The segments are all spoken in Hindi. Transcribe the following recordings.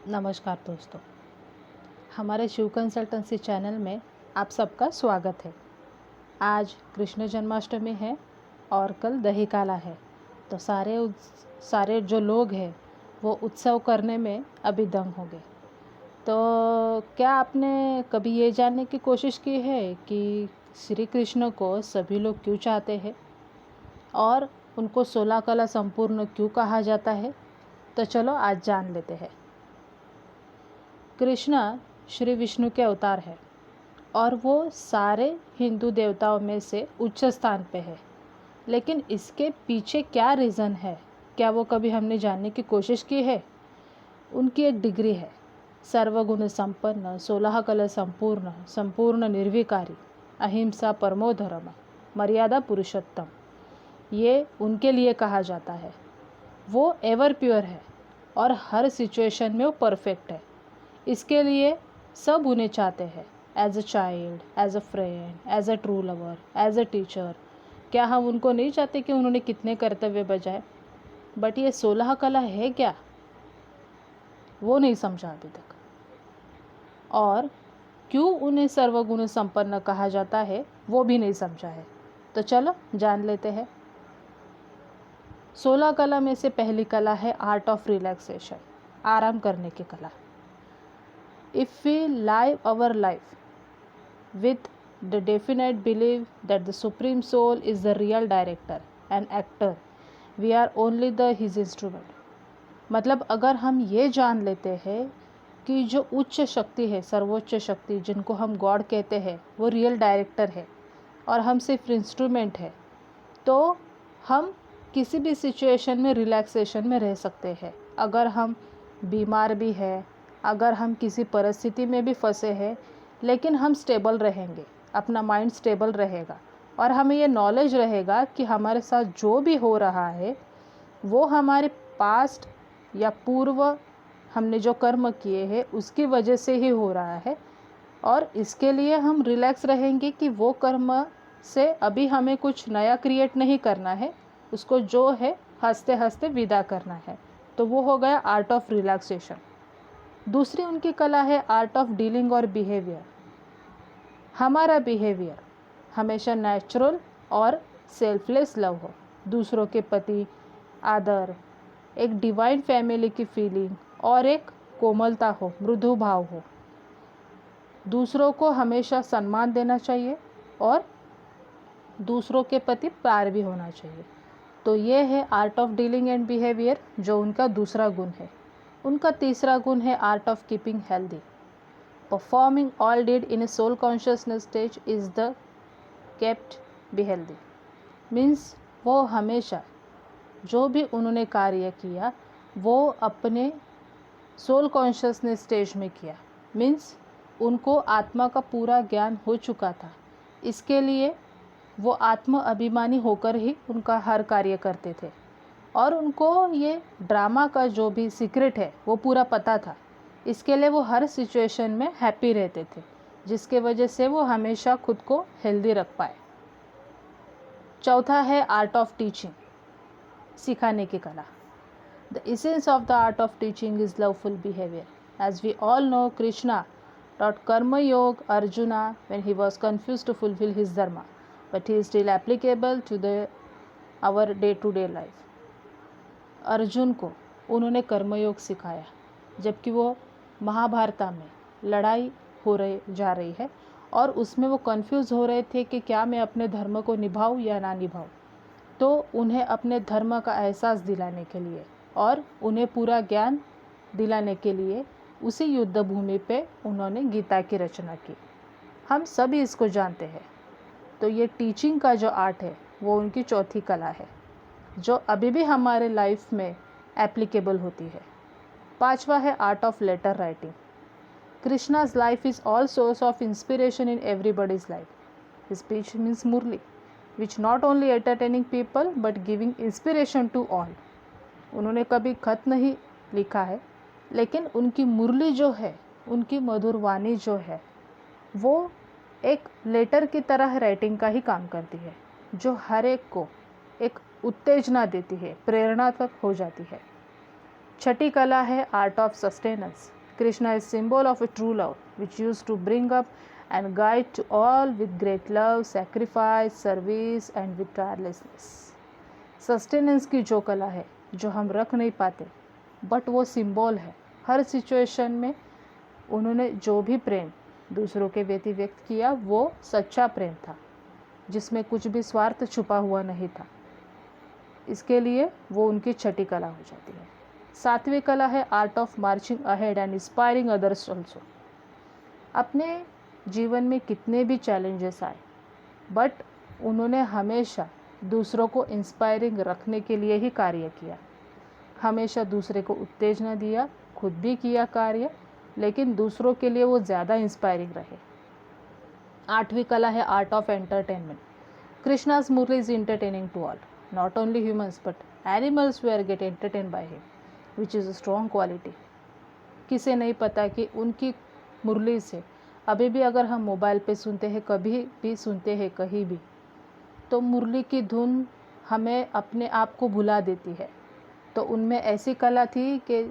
नमस्कार दोस्तों, हमारे शिव कंसल्टेंसी चैनल में आप सबका स्वागत है। आज कृष्ण जन्माष्टमी है और कल दही काला है, तो सारे जो लोग हैं वो उत्सव करने में अभी दंग होंगे। तो क्या आपने कभी ये जानने की कोशिश की है कि श्री कृष्ण को सभी लोग क्यों चाहते हैं और उनको 16 कला संपूर्ण क्यों कहा जाता है? तो चलो आज जान लेते हैं। कृष्ण श्री विष्णु के अवतार है और वो सारे हिंदू देवताओं में से उच्च स्थान पे है। लेकिन इसके पीछे क्या रीज़न है, क्या वो कभी हमने जानने की कोशिश की है? उनकी एक डिग्री है, सर्वगुण संपन्न, 16 कला संपूर्ण, संपूर्ण निर्विकारी, अहिंसा परमो धर्म, मर्यादा पुरुषोत्तम। ये उनके लिए कहा जाता है। वो एवर प्योर है और हर सिचुएशन में वो परफेक्ट है। इसके लिए सब उन्हें चाहते हैं, as a child, as a friend, as a true lover, as a teacher. क्या हम उनको नहीं चाहते कि उन्होंने कितने कर्तव्य बजाए? बट ये 16 कला है क्या, वो नहीं समझा अभी तक। और क्यों उन्हें सर्वगुण संपन्न कहा जाता है, वो भी नहीं समझा है। तो चलो जान लेते हैं। 16 कला में से पहली कला है आर्ट ऑफ रिलैक्सेशन, आराम करने की कला। If we live our life with the definite belief that the Supreme Soul is the real director and actor, we are only the his instrument. मतलब अगर हम ये जान लेते हैं कि जो उच्च शक्ति है, सर्वोच्च शक्ति जिनको हम गॉड कहते हैं, वो रियल डायरेक्टर है और हम सिर्फ इंस्ट्रूमेंट है, तो हम किसी भी सिचुएशन में रिलैक्सेशन में रह सकते हैं। अगर हम बीमार भी हैं, अगर हम किसी परिस्थिति में भी फंसे हैं, लेकिन हम स्टेबल रहेंगे, अपना माइंड स्टेबल रहेगा और हमें ये नॉलेज रहेगा कि हमारे साथ जो भी हो रहा है वो हमारे पास्ट या पूर्व हमने जो कर्म किए हैं उसकी वजह से ही हो रहा है। और इसके लिए हम रिलैक्स रहेंगे कि वो कर्म से अभी हमें कुछ नया क्रिएट नहीं करना है, उसको जो है हंसते हंसते विदा करना है। तो वो हो गया आर्ट ऑफ रिलैक्सेशन। दूसरी उनकी कला है आर्ट ऑफ डीलिंग और बिहेवियर। हमारा बिहेवियर हमेशा नेचुरल और सेल्फलेस लव हो, दूसरों के प्रति आदर, एक डिवाइन फैमिली की फीलिंग और एक कोमलता हो, मृदु भाव हो। दूसरों को हमेशा सम्मान देना चाहिए और दूसरों के प्रति प्यार भी होना चाहिए। तो ये है art of dealing and behaviour, जो उनका दूसरा गुण है। उनका तीसरा गुण है art of keeping healthy. Performing all did in a soul consciousness stage is the kept be healthy. Means वो हमेशा जो भी उन्होंने कार्य किया वो अपने सोल कॉन्शियसनेस स्टेज में किया। मीन्स उनको आत्मा का पूरा ज्ञान हो चुका था। इसके लिए वो आत्म अभिमानी होकर ही उनका हर कार्य करते थे और उनको ये ड्रामा का जो भी सीक्रेट है वो पूरा पता था। इसके लिए वो हर सिचुएशन में हैप्पी रहते थे, जिसके वजह से वो हमेशा खुद को हेल्दी रख पाए। चौथा है आर्ट ऑफ टीचिंग, सिखाने की कला। The essence of the art of teaching is loveful behaviour. As we all know, Krishna taught karma yoga Arjuna when he was confused to fulfill his dharma, but he is still applicable to our day-to-day life. Arjun को उन्होंने कर्मयोग सिखाया जबकि वो महाभारत में लड़ाई जा रही है और उसमें वो कंफ्यूज हो रहे थे कि क्या मैं अपने धर्म को निभाऊं या ना निभाऊं। तो उन्हें अपने धर्म का एहसास दिलाने के लिए और उन्हें पूरा ज्ञान दिलाने के लिए उसी युद्ध भूमि पे उन्होंने गीता की रचना की। हम सभी इसको जानते हैं। तो ये टीचिंग का जो आर्ट है वो उनकी चौथी कला है, जो अभी भी हमारे लाइफ में एप्लीकेबल होती है। पांचवा है art of letter writing. Krishna's life is all source of inspiration in everybody's life. His speech means Murli, which not only entertaining people but giving inspiration to all. उन्होंने कभी खत नहीं लिखा है, लेकिन उनकी मुरली जो है, उनकी मधुर वाणी जो है, वो एक लेटर की तरह राइटिंग का ही काम करती है, जो हर एक को एक उत्तेजना देती है, प्रेरणात्मक हो जाती है। छठी कला है art of sustenance. Krishna is symbol of a true love which use to bring up and guide to all with great love, sacrifice, service and with tirelessness. Sustenance की जो कला है जो हम रख नहीं पाते, बट वो सिंबल है। हर सिचुएशन में उन्होंने जो भी प्रेम दूसरों के प्रति व्यक्त किया वो सच्चा प्रेम था, जिसमें कुछ भी स्वार्थ छुपा हुआ नहीं था। इसके लिए वो उनकी छठी कला हो जाती है। सातवीं कला है art of marching ahead and inspiring others also. अपने जीवन में कितने भी चैलेंजेस आए, बट उन्होंने हमेशा दूसरों को इंस्पायरिंग रखने के लिए ही कार्य किया। हमेशा दूसरे को उत्तेजना दिया, खुद भी किया कार्य, लेकिन दूसरों के लिए वो ज़्यादा इंस्पायरिंग रहे। आठवीं कला है art of entertainment. Krishna's murli is entertaining to all, not only humans but animals were get entertain by him, which is a strong quality. किसे नहीं पता कि उनकी मुरली से अभी भी अगर हम मोबाइल पे सुनते हैं, कभी भी सुनते हैं, कहीं भी, तो मुरली की धुन हमें अपने आप को भुला देती है। तो उनमें ऐसी कला थी कि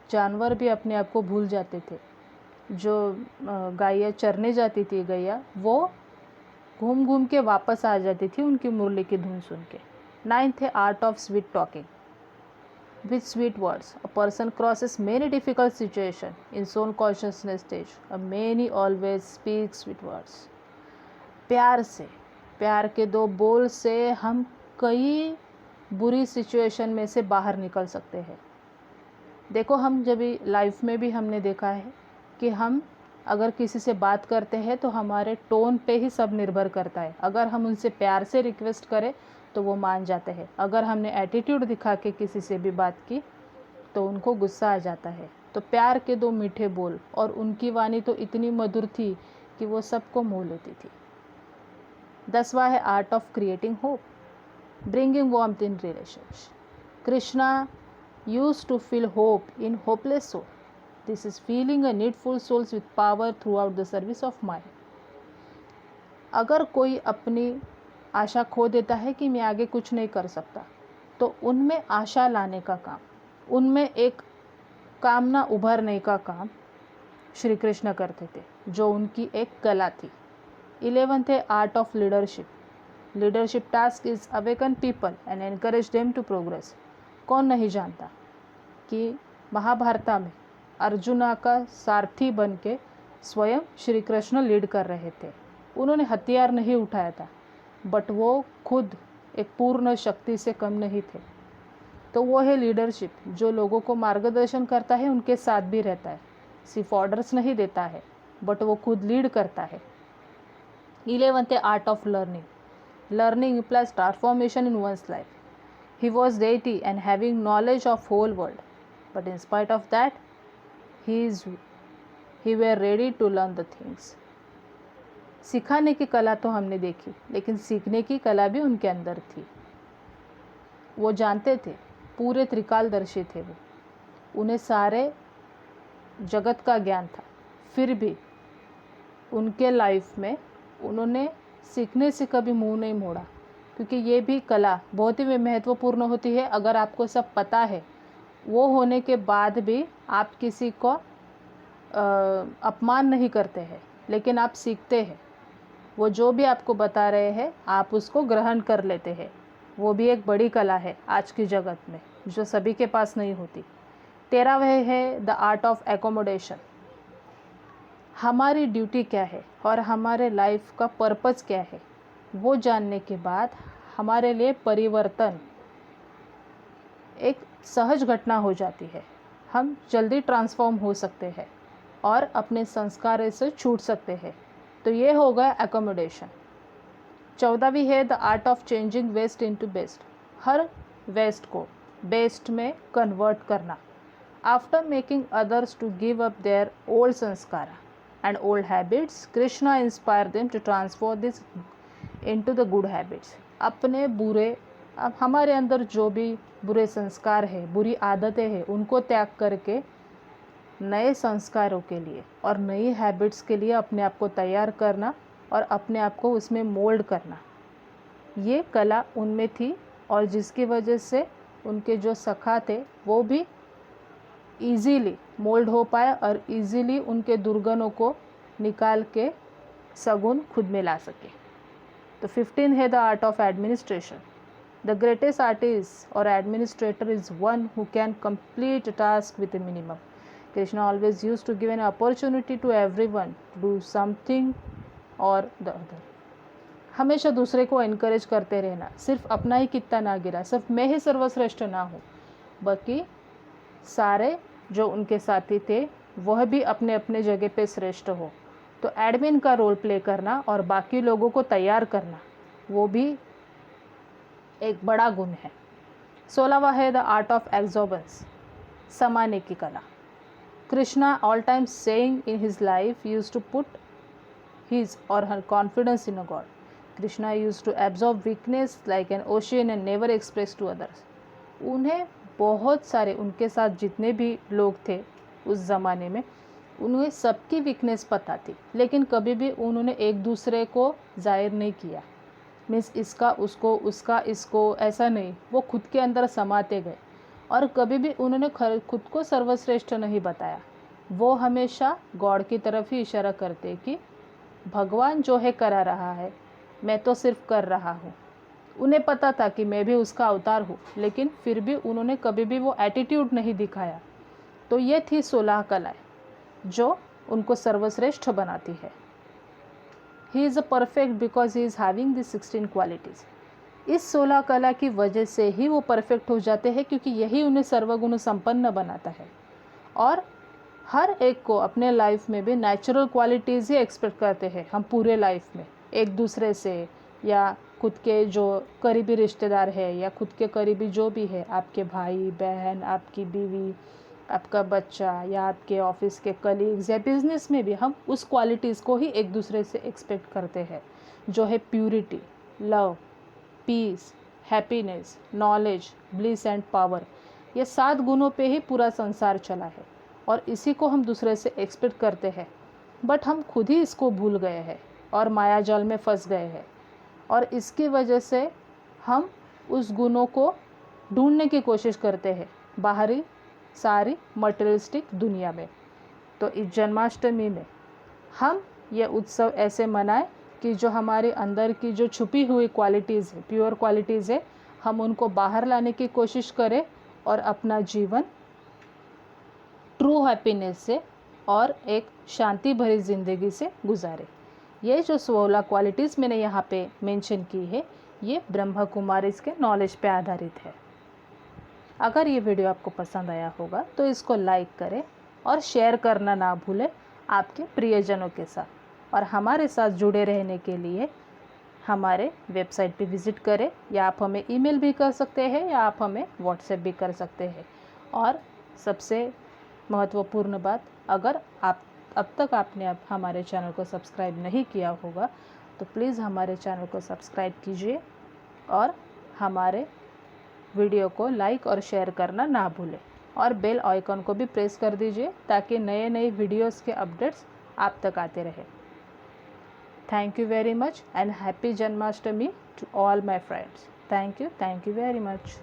जानवर भी अपने आप को भूल जाते थे। जो गायें चरने जाती थी, गैया, वो घूम घूम के वापस आ जाती थी उनकी मुरली की धुन सुन के। नाइन्थ है art of sweet talking with sweet words. A person crosses many difficult situations in soul consciousness stage. A many always speaks sweet words. प्यार से, प्यार के दो बोल से हम कई बुरी सिचुएशन में से बाहर निकल सकते हैं। देखो, हम जब भी लाइफ में भी हमने देखा है कि हम अगर किसी से बात करते हैं तो हमारे टोन पे ही सब निर्भर करता है। अगर हम उनसे प्यार से रिक्वेस्ट करें तो वो मान जाते हैं। अगर हमने एटीट्यूड दिखा के किसी से भी बात की तो उनको गुस्सा आ जाता है। तो प्यार के दो मीठे बोल, और उनकी वाणी तो इतनी मधुर थी कि वो सबको मोह लेती थी। 10वां है art of creating hope, bringing warmth in relationship. Krishna used to feel hope in hopeless soul. This is feeling a needful souls with power throughout the service of mind. अगर कोई अपनी आशा खो देता है कि मैं आगे कुछ नहीं कर सकता, तो उनमें आशा लाने का काम, उनमें एक कामना उभरने का काम श्री कृष्ण करते थे, जो उनकी एक कला थी। 11th है art of leadership. Leadership task is awaken people and encourage them to progress. कौन नहीं जानता कि महाभारत में अर्जुना का सारथी बन के स्वयं श्री कृष्ण लीड कर रहे थे। उन्होंने हथियार नहीं उठाया था, बट वो खुद एक पूर्ण शक्ति से कम नहीं थे। तो वो है लीडरशिप, जो लोगों को मार्गदर्शन करता है, उनके साथ भी रहता है, सिर्फ ऑर्डर्स नहीं देता है, बट वो खुद लीड करता है। 11th है art of learning. Learning implies transformation in one's life. He was deity and having knowledge of whole world, but in spite of that, he were ready to learn the things. सिखाने की कला तो हमने देखी, लेकिन सीखने की कला भी उनके अंदर थी। वो जानते थे, पूरे त्रिकालदर्शी थे वो, उन्हें सारे जगत का ज्ञान था। फिर भी उनके लाइफ में उन्होंने सीखने से कभी मुंह नहीं मोड़ा, क्योंकि ये भी कला बहुत ही महत्वपूर्ण होती है। अगर आपको सब पता है, वो होने के बाद भी आप किसी को अपमान नहीं करते हैं, लेकिन आप सीखते हैं। वो जो भी आपको बता रहे हैं आप उसको ग्रहण कर लेते हैं। वो भी एक बड़ी कला है आज की जगत में, जो सभी के पास नहीं होती। 13वां है द आर्ट ऑफ एकोमोडेशन। हमारी ड्यूटी क्या है और हमारे लाइफ का पर्पस क्या है, वो जानने के बाद हमारे लिए परिवर्तन एक सहज घटना हो जाती है। हम जल्दी ट्रांसफॉर्म हो सकते हैं और अपने संस्कार से छूट सकते हैं। तो ये हो गया एकोमोडेशन। 14वीं है the art of changing waste into best. हर वेस्ट को बेस्ट में कन्वर्ट करना। After making others to give up their old sanskar and old habits, Krishna inspire them to transform this into the good habits. अपने बुरे, अब हमारे अंदर जो भी बुरे संस्कार है, बुरी आदतें हैं, उनको त्याग करके नए संस्कारों के लिए और नई हैबिट्स के लिए अपने आप को तैयार करना और अपने आप को उसमें मोल्ड करना, ये कला उनमें थी। और जिसकी वजह से उनके जो सखा थे वो भी ईजीली मोल्ड हो पाए और ईजीली उनके दुर्गुणों को निकाल के सगुण खुद में ला सके। तो 15 है the art of administration. The greatest artist और administrator is one who can complete a task with a minimum. Krishna always use to give an opportunity to everyone to do something और द अदर। हमेशा दूसरे को एनकरेज करते रहना, सिर्फ अपना ही कितना ना गिरा, सिर्फ मैं ही सर्वश्रेष्ठ ना हूँ, बल्कि सारे जो उनके साथी थे वह भी अपने अपने जगह पे श्रेष्ठ हो। तो एडमिन का रोल प्ले करना और बाकी लोगों को तैयार करना वो भी एक बड़ा गुण है। 16वां है द आर्ट ऑफ एग्जॉर्बेंस, समाने की कला। Krishna all time saying in his life used to put his or her confidence in a God. Krishna used to absorb weakness like an ocean and never express to others. उन्हें बहुत सारे, उनके साथ जितने भी लोग थे उस ज़माने में, उन्हें सबकी वीकनेस पता थी, लेकिन कभी भी उन्होंने एक दूसरे को जाहिर नहीं किया। मीन्स इसका उसको, उसका इसको, ऐसा नहीं, वो खुद के अंदर समाते गए और कभी भी उन्होंने खुद को सर्वश्रेष्ठ नहीं बताया। वो हमेशा गॉड की तरफ ही इशारा करते कि भगवान जो है करा रहा है, मैं तो सिर्फ कर रहा हूँ। उन्हें पता था कि मैं भी उसका अवतार हूँ, लेकिन फिर भी उन्होंने कभी भी वो एटीट्यूड नहीं दिखाया। तो ये थी 16 कलाएं जो उनको सर्वश्रेष्ठ बनाती है। He is a perfect because he is having this 16 qualities. इस 16 कला की वजह से ही वो परफेक्ट हो जाते हैं, क्योंकि यही उन्हें सर्वगुण संपन्न बनाता है। और हर एक को अपने लाइफ में भी नेचुरल क्वालिटीज़ ही एक्सपेक्ट करते हैं हम पूरे लाइफ में, एक दूसरे से या खुद के जो करीबी रिश्तेदार है या खुद के करीबी जो भी है, आपके भाई बहन, आपकी बीवी, आपका बच्चा या आपके ऑफिस के कलीग्स या बिजनेस में भी हम उस क्वालिटीज़ को ही एक दूसरे से एक्सपेक्ट करते हैं, जो है purity, love, peace, happiness, knowledge, bliss and power. ये 7 गुणों पे ही पूरा संसार चला है और इसी को हम दूसरे से एक्सपेक्ट करते हैं, बट हम खुद ही इसको भूल गए हैं और माया जाल में फंस गए हैं। और इसकी वजह से हम उस गुणों को ढूंढने की कोशिश करते हैं बाहरी सारी मटेरियलिस्टिक दुनिया में। तो इस जन्माष्टमी में हम ये उत्सव ऐसे मनाएं कि जो हमारे अंदर की जो छुपी हुई क्वालिटीज़ है, प्योर क्वालिटीज़ है, हम उनको बाहर लाने की कोशिश करें और अपना जीवन ट्रू हैप्पीनेस से और एक शांति भरी ज़िंदगी से गुजारे। ये जो 16 क्वालिटीज़ मैंने यहाँ पे मेंशन की है, ये ब्रह्मा कुमारीज़ के नॉलेज पे आधारित है। अगर ये वीडियो आपको पसंद आया होगा तो इसको लाइक करें और शेयर करना ना भूलें आपके प्रियजनों के साथ। और हमारे साथ जुड़े रहने के लिए हमारे वेबसाइट पे विज़िट करें, या आप हमें ईमेल भी कर सकते हैं या आप हमें व्हाट्सएप भी कर सकते हैं। और सबसे महत्वपूर्ण बात, अगर आप अब तक आपने हमारे चैनल को सब्सक्राइब नहीं किया होगा तो प्लीज़ हमारे चैनल को सब्सक्राइब कीजिए और हमारे वीडियो को लाइक और शेयर करना ना भूलें, और बेल आइकन को भी प्रेस कर दीजिए ताकि नए नए वीडियोस के अपडेट्स आप तक आते रहे। Thank you very much and happy Janmashtami to all my friends. Thank you very much.